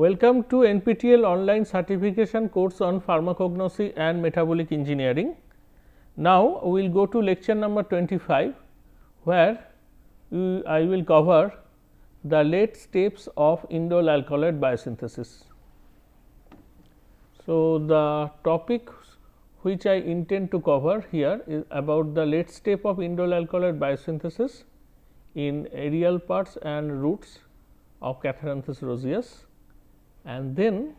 Welcome to NPTEL online certification course on Pharmacognosy and Metabolic Engineering. Now, we will go to lecture number 25, where I will cover the late steps of indole alkaloid biosynthesis. So, the topic which I intend to cover here is about the late step of indole alkaloid biosynthesis in aerial parts and roots of Catharanthus roseus, and then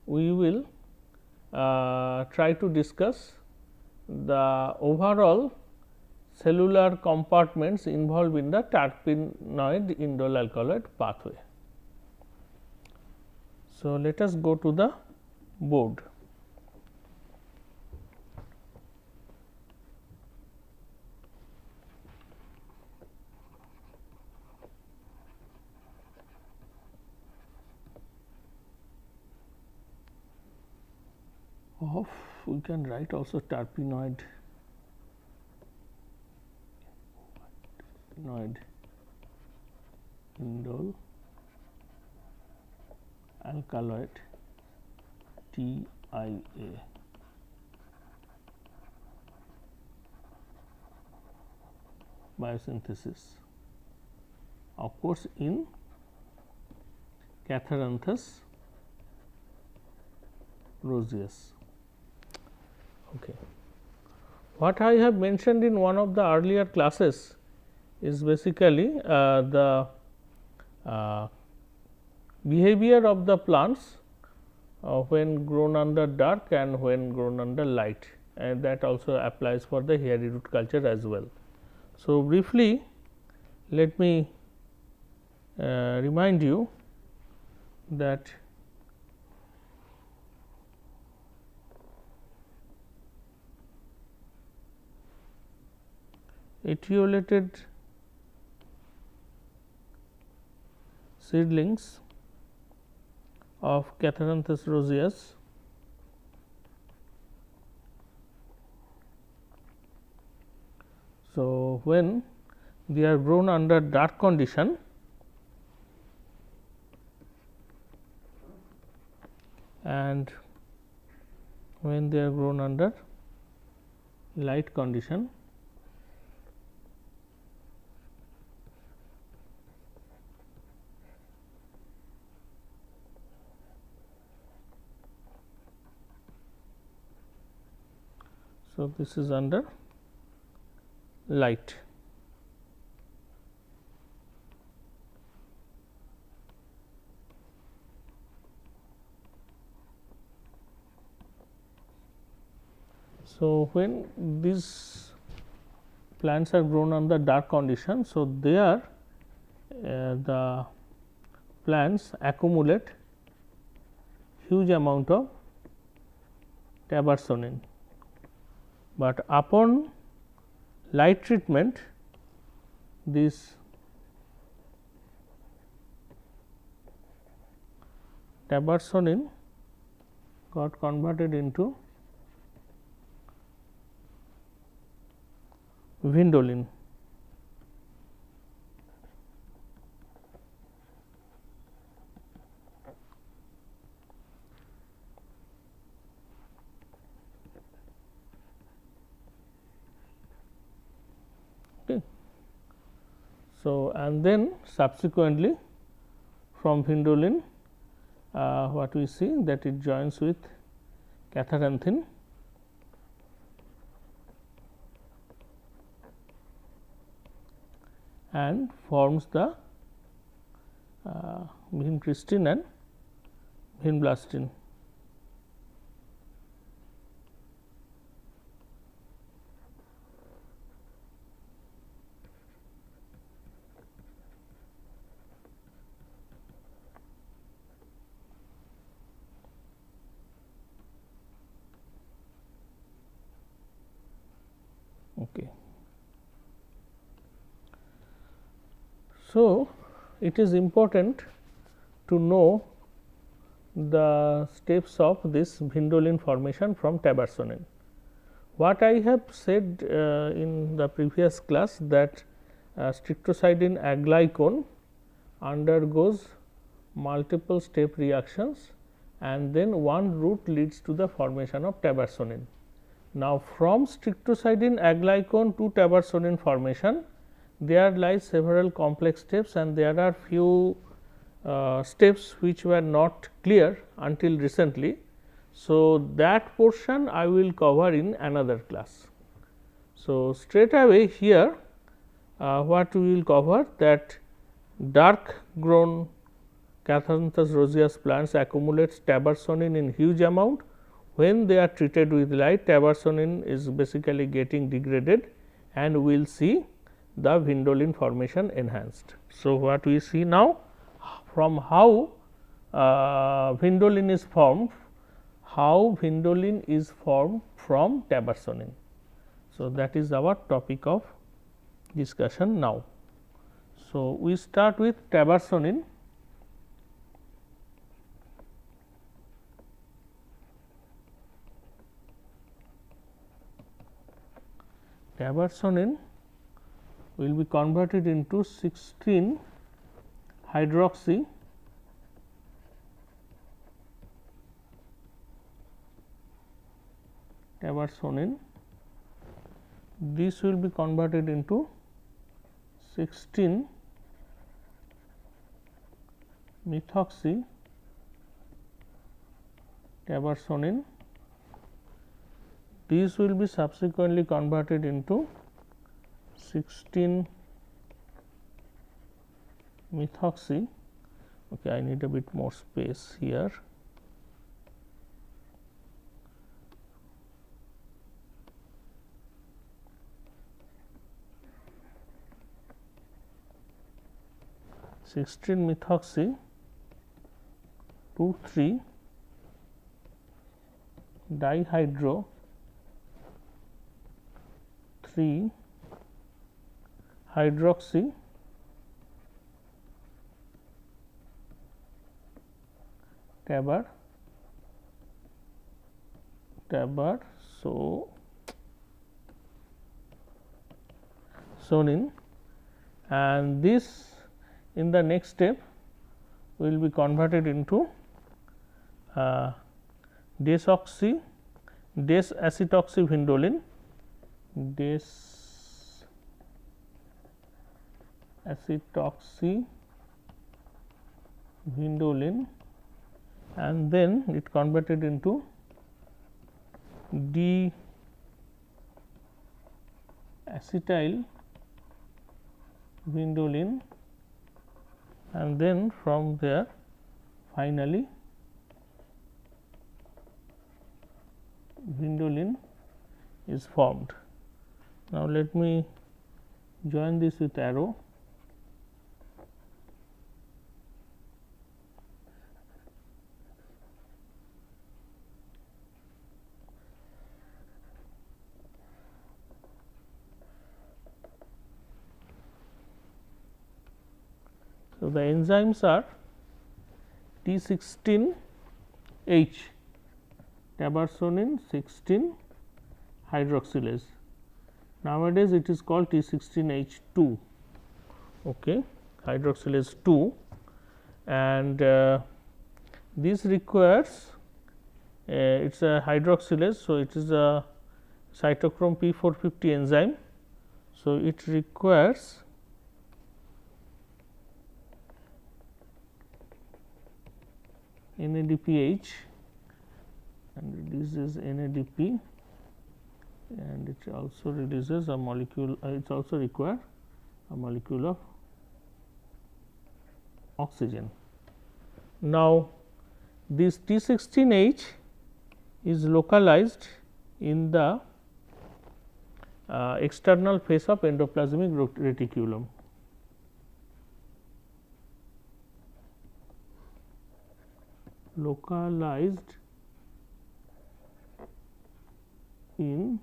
we will try to discuss the overall cellular compartments involved in the terpenoid indole alkaloid pathway. So, let us go to the board. We can write also terpenoid indole alkaloid TIA. Biosynthesis, of course, in Catharanthus roseus. Okay. What I have mentioned in one of the earlier classes is basically the behavior of the plants when grown under dark and when grown under light, and that also applies for the hairy root culture as well. So, briefly let me remind you that etiolated seedlings of Catharanthus roseus so when they are grown under dark condition, and when they are grown under light condition, so this is under light. So, when these plants are grown under dark condition, so there the plants accumulate huge amount of tabarsonin, but upon light treatment this tabarsonin got converted into vindolin. Okay. So, and then subsequently from vindolin what we see that it joins with catharanthin, and forms the vincristine and vinblastine. Okay. So, it is important to know the steps of this vindolin formation from tabarsonin. What I have said in the previous class that streptocidin aglycone undergoes multiple step reactions, and then one route leads to the formation of tabersonin. Now, from strictocidin aglycone to tabersonin formation, there lies several complex steps, and there are few steps which were not clear until recently. So, that portion I will cover in another class. So, straight away here what we will cover, that dark grown Cathanthus roseus plants accumulates tabersonin in huge amount. When they are treated with light, tabersonin is basically getting degraded, and we will see the vindolin formation enhanced. So, what we see now, from how vindolin is formed, how vindolin is formed from tabersonin. So, that is our topic of discussion now. So, we start with tabersonin. Tabersonin will be converted into 16 hydroxy tabersonin. This will be converted into 16 methoxy tabersonin. These will be subsequently converted into 16 methoxy. Okay, I need a bit more space here. (16) methoxy 2,3 dihydro 3 hydroxy tabersonin, and this in the next step will be converted into des-acetoxyvindolin, and then it converted into d-acetylvindolin, and then from there finally vindolin is formed. Now, let me join this with arrow. So, the enzymes are T16H, tabersonin 16 hydroxylase. Nowadays, it is called T16H2, okay, hydroxylase 2, and this requires it is a hydroxylase. So, it is a cytochrome P450 enzyme. So, it requires NADPH, and releases NADP, and it also releases a molecule, it also require a molecule of oxygen. Now, this T16H is localized in the external face of endoplasmic reticulum. Localized in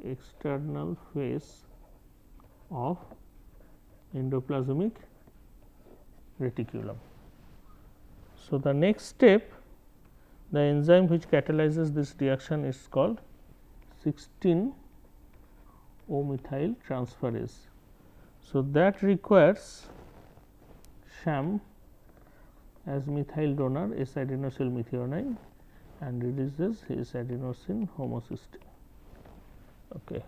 external face of endoplasmic reticulum. So, the next step, the enzyme which catalyzes this reaction is called 16-O-methyl transferase. So, that requires sham as methyl donor S adenosyl methionine and releases his adenosine homocysteine. Okay.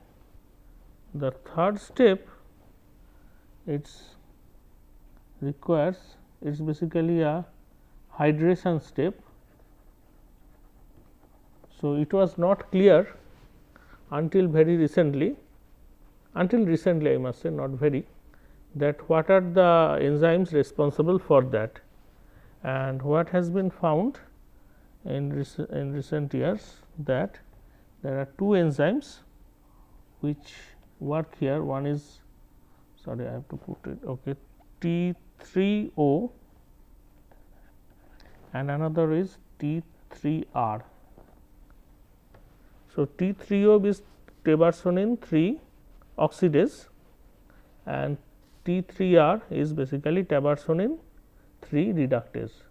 The third step it's requires it is basically a hydration step. So, it was not clear until very recently, I must say, not very, that what are the enzymes responsible for that, and what has been found in recent years that there are two enzymes which work here. One is, sorry, I have to put it, okay, T3O and another is T3R. So, T3O is tebarsonin 3 oxidase and T3R is basically tebarsonin 3 reductase.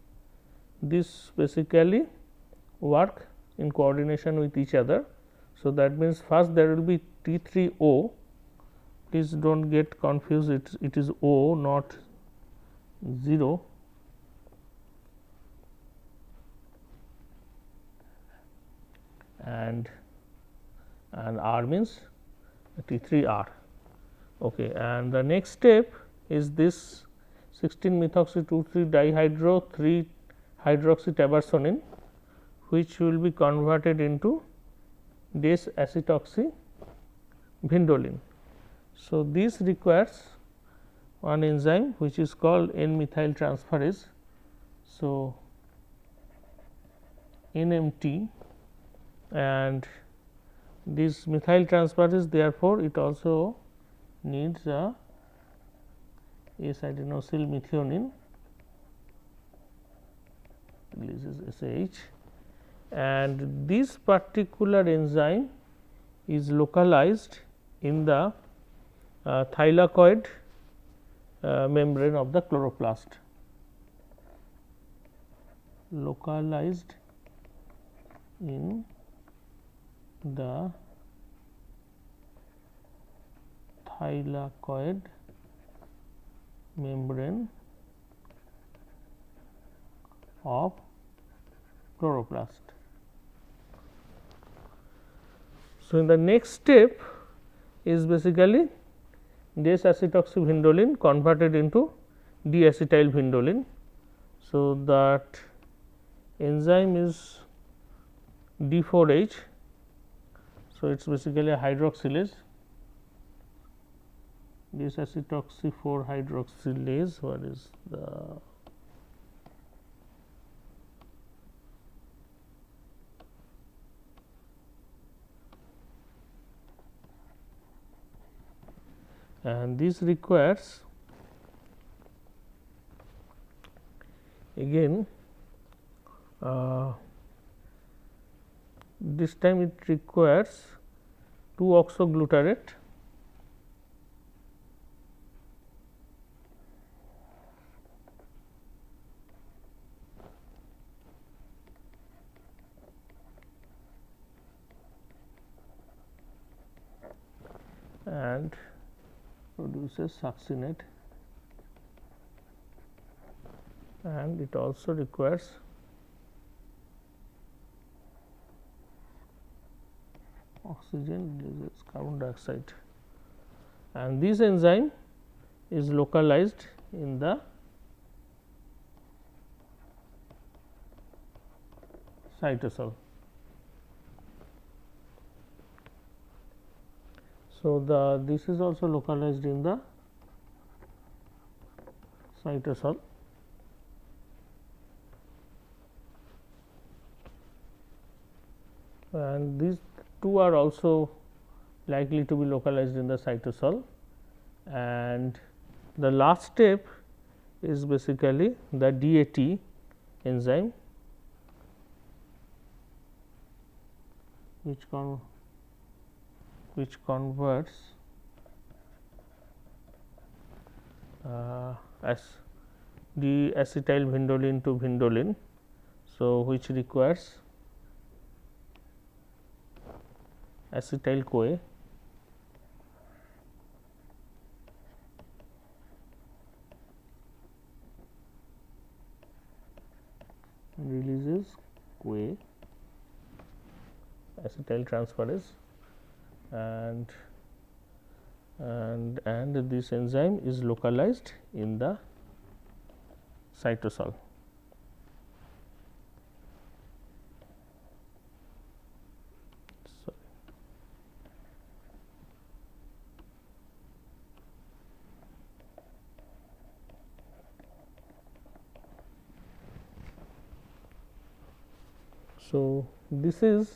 This basically work in coordination with each other. So, that means first there will be T3O, please do not get confused, it is O not 0, and R means T3R. Okay. And the next step is this 16 methoxy 2,3 dihydro 3 hydroxy tebarsonin, which will be converted into des acetoxy vindoline. So, this requires one enzyme which is called N-methyl transferase. So, NMT, and this methyl transferase, therefore, it also needs a S adenosyl methionine, releases SH, and this particular enzyme is localized in the thylakoid membrane of the chloroplast, localized in the thylakoid membrane of chloroplast. So, in the next step is basically des acetoxyvindoline converted into diacetylvindoline. So, that enzyme is D4H. So, it is basically a hydroxylase, this acetoxy 4 hydroxylase. What is the and this requires again this time it requires 2-oxoglutarate and produces succinate, and it also requires oxygen, releases carbon dioxide, and this enzyme is localized in the cytosol. So, this is also localized in the cytosol, and these two are also likely to be localized in the cytosol, and the last step is basically the DAT enzyme, which converts as diacetylvindoline to vindoline. So, which requires acetyl CoA acetyl transferase, and this enzyme is localized in the cytosol. So, this is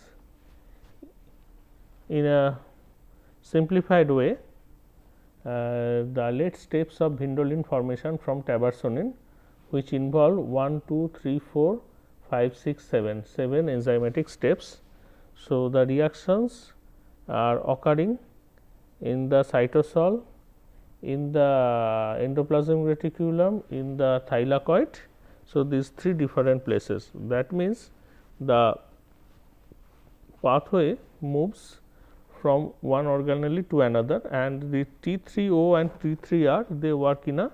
in a simplified way the late steps of Vindolin formation from tabarsonin, which involve 1, 2, 3, 4, 5, 6, 7 enzymatic steps. So, the reactions are occurring in the cytosol, in the endoplasmic reticulum, in the thylakoid. So, these 3 different places. That means, the pathway moves from one organelle to another, and the T3O and T3R they work in a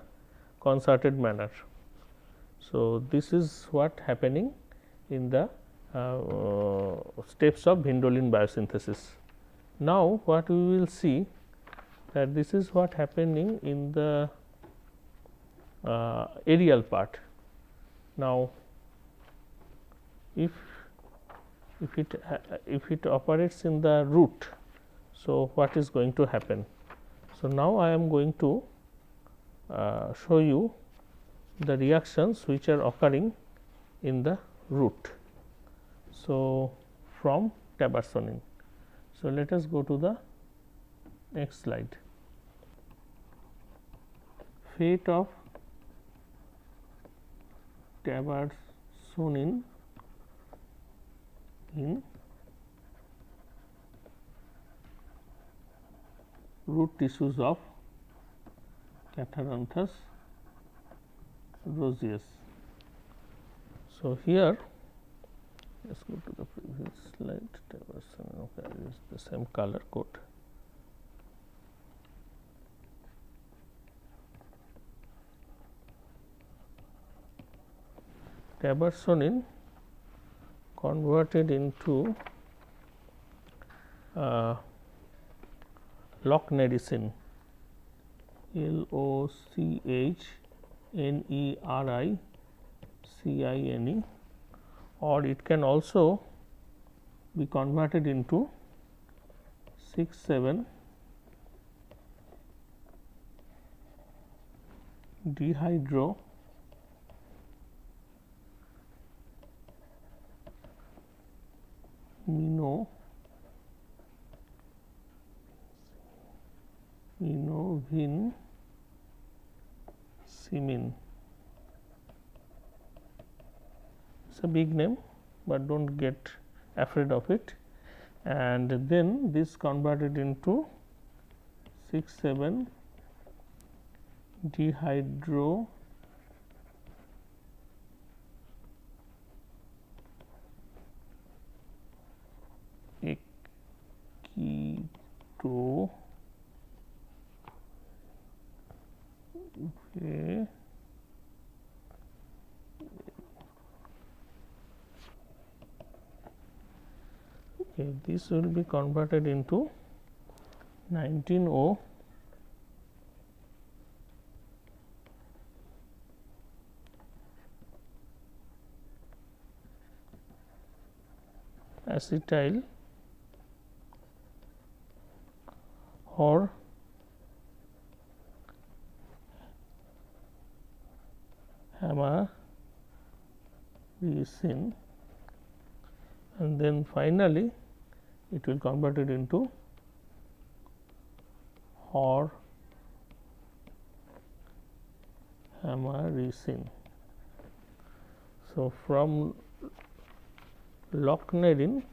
concerted manner. So, this is what happening in the steps of Vindolin biosynthesis. Now, what we will see that this is what happening in the aerial part. Now, if it operates in the root, so what is going to happen? So, now I am going to show you the reactions which are occurring in the root. So, from tabarsonin. So, let us go to the next slide. Fate of tabarsonin in root tissues of Catharanthus roseus. So, here let us go to the previous slide. Okay, it is the same color code. Tabarsonin converted into lochnerisin, LOCHNERICINE, or it can also be converted into 6,7 dehydro minovin-simin. It's a big name, but don't get afraid of it. And then this converted into 6,7 dehydro keto this will be converted into 19O acetyl or hamaricin, and then finally it will convert it into hamaricin. So, from lochnerisin,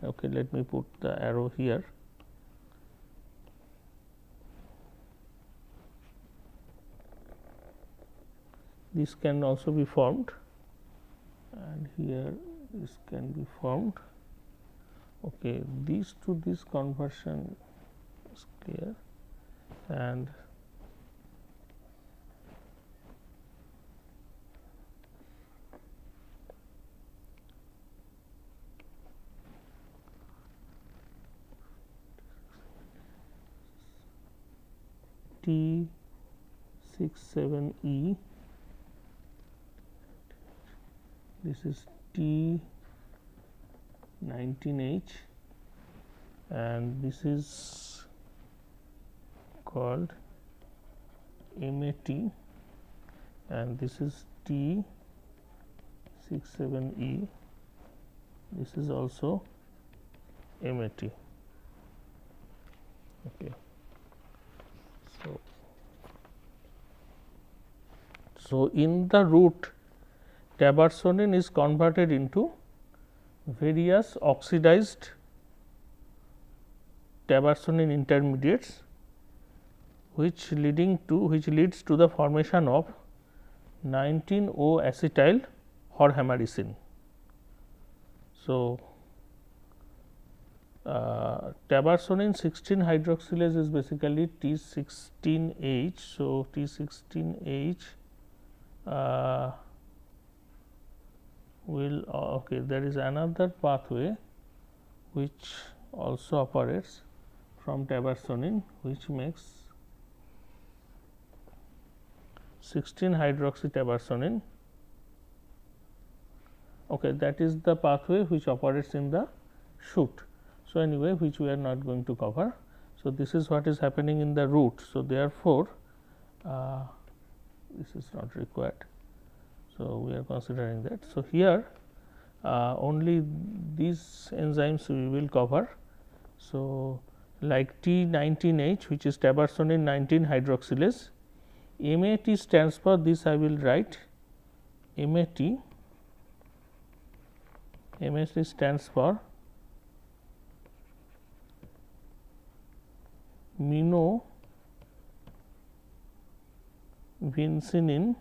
okay, let me put the arrow here. This can also be formed, and here this can be formed. Okay, this to this conversion is clear, and T67E, this is T19H, and this is called MAT, and this is T67E, this is also MAT. Okay. So, in the root, tabarsonin is converted into various oxidized tabarsonin intermediates, which leads to the formation of 19O acetyl horhamaricin. So, tabarsonin 16 hydroxylase is basically T16H. So, T16H will okay, there is another pathway which also operates from tabarsonin, which makes 16 hydroxy tabarsonin. Okay, that is the pathway which operates in the shoot. So, anyway, which we are not going to cover. So, this is what is happening in the root. So, therefore, this is not required. So, we are considering that. So, here only these enzymes we will cover. So, like T19H, which is tabarsonin 19 hydroxylase, MAT stands for this, I will write MAT. MAT stands for minovincinin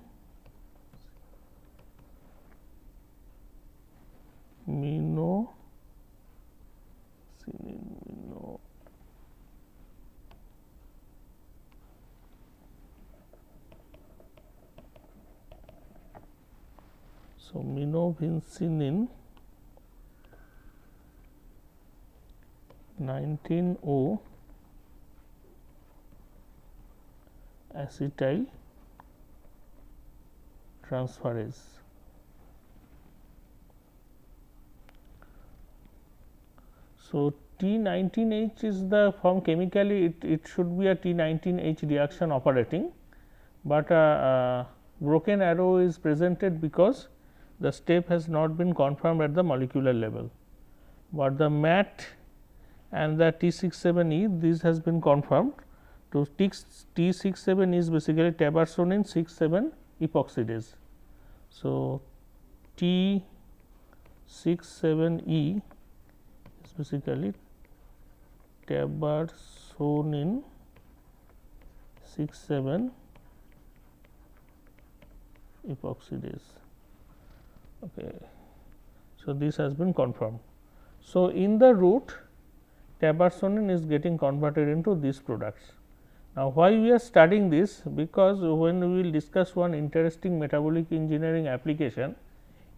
So, minovincinin 19O acetyl transferase. So, T19H is the form chemically it should be a T19H reaction operating, but broken arrow is presented because the step has not been confirmed at the molecular level, but the MAT and the T67E this has been confirmed. So, T67 is basically tabarsonin 6,7 epoxidase. So, T67E is basically tabarsonin 6,7 epoxidase. Okay. So, this has been confirmed. So, in the root tabarsonin is getting converted into these products. Now, why we are studying this? Because when we will discuss one interesting metabolic engineering application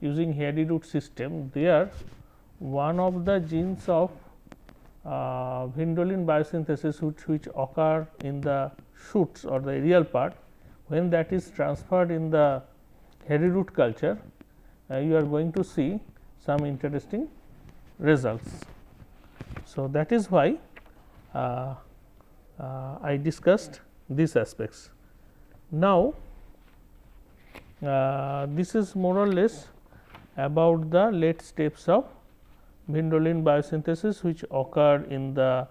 using hairy root system, there one of the genes of Indole biosynthesis which occur in the shoots or the aerial part, when that is transferred in the hairy root culture, you are going to see some interesting results. So, that is why I discussed these aspects. Now, this is more or less about the late steps of Indole biosynthesis which occur in the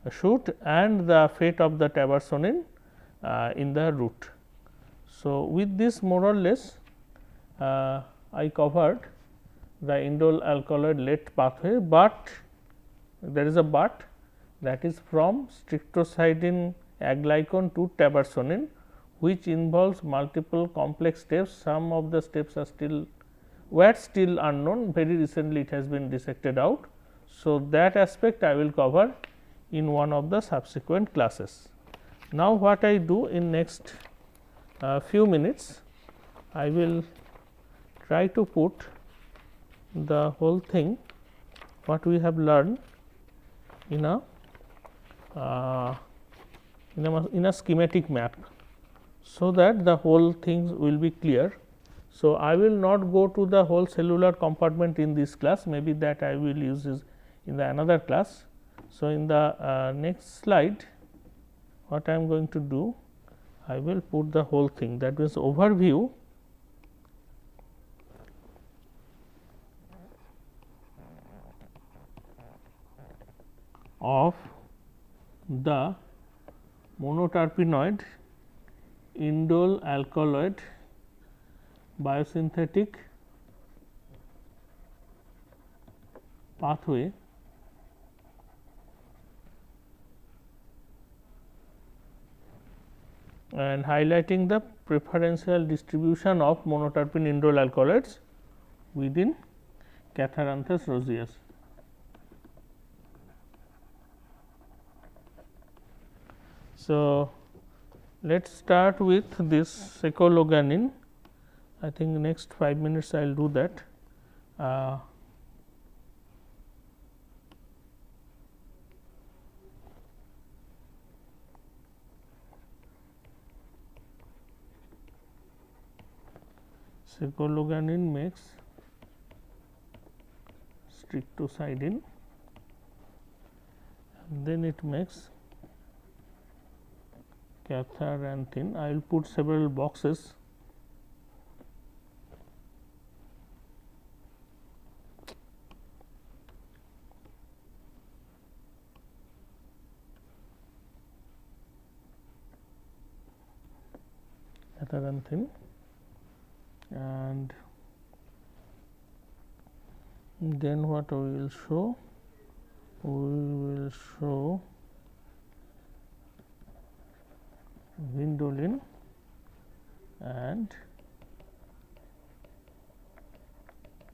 shoot and the fate of the tabarsonin in the root. So, with this more or less I covered the indole alkaloid late pathway, but there is a but, that is from strictocidin aglycon to tabarsonin, which involves multiple complex steps. Some of the steps are still unknown, very recently it has been dissected out. So, that aspect I will cover in one of the subsequent classes. Now, what I do in next few minutes, I will try to put the whole thing what we have learned in a in a schematic map, so that the whole things will be clear. So, I will not go to the whole cellular compartment in this class, maybe that I will use is in the another class. So, in the next slide, what I am going to do, I will put the whole thing, that means overview of the monoterpenoid indole alkaloid biosynthetic pathway and highlighting the preferential distribution of monoterpene indole alkaloids within Catharanthus roseus. So, let us start with this secologanin. I think next 5 minutes I will do that. Secologanin makes strictocidin, and then it makes catharanthine. I will put several boxes. Catharanthine, and then what we will show? We will show Indolin and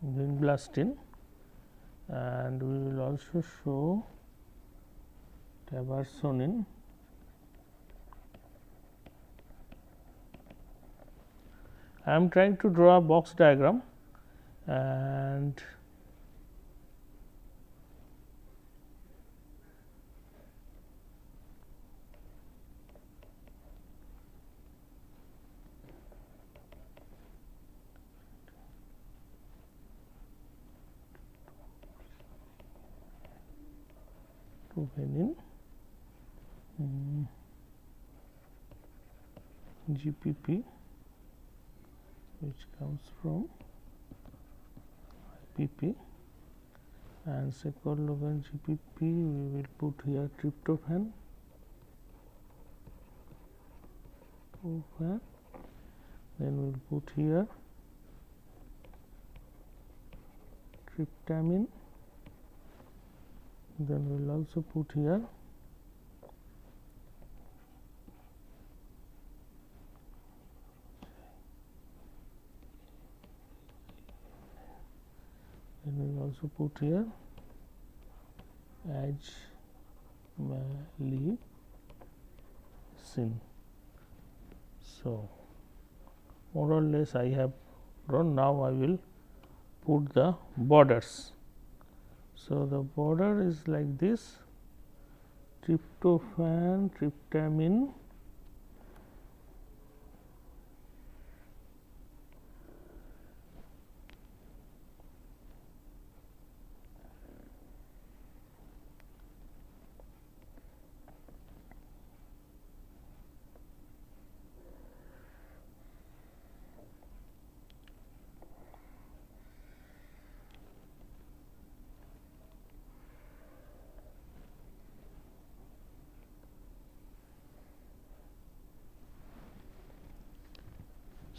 vinblastine, and we will also show tabarsonin. I am trying to draw a box diagram, and venin, GPP, which comes from IPP, and secologan GPP we will put here tryptophan, then we will put here tryptamine, then we will also put here also put here agmalicin. So, more or less I have drawn. Now, I will put the borders. So, the border is like this: tryptophan, tryptamine,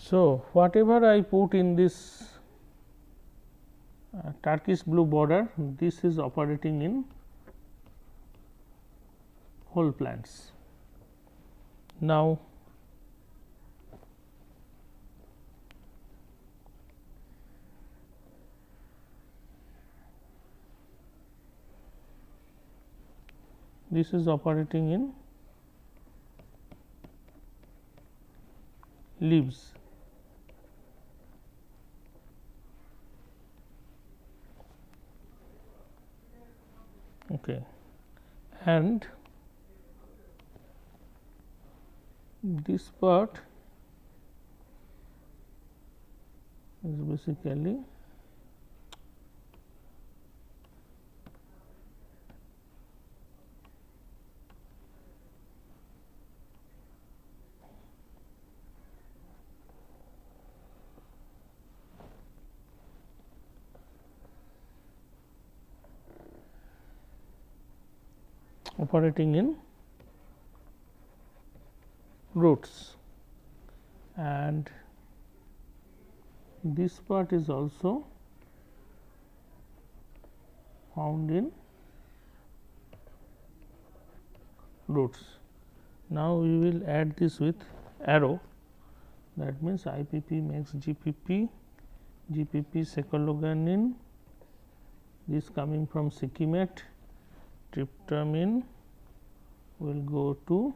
so, whatever I put in this turquoise blue border, this is operating in whole plants. Now, this is operating in leaves. Okay. And this part is basically operating in roots, and this part is also found in roots. Now, we will add this with arrow, that means IPP makes GPP, GPP secologanin, this coming from Sikimet, tryptamine will go to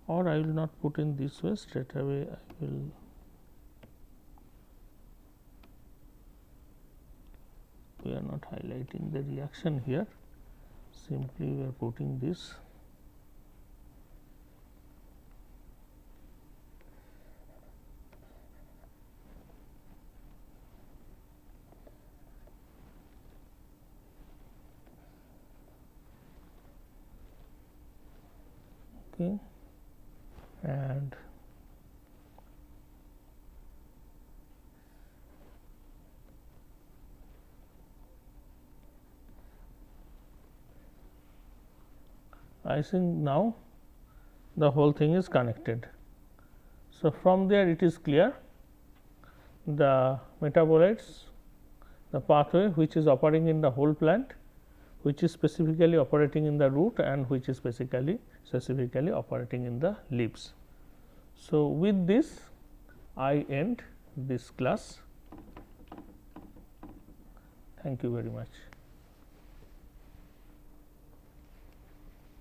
or I will not put in this way, straight away I will we are not highlighting the reaction here, simply we are putting this. Okay. And I think now the whole thing is connected. So, from there it is clear the metabolites, the pathway which is operating in the whole plant, which is specifically operating in the root and which is specifically operating in the leaves. So, with this I end this class. Thank you very much.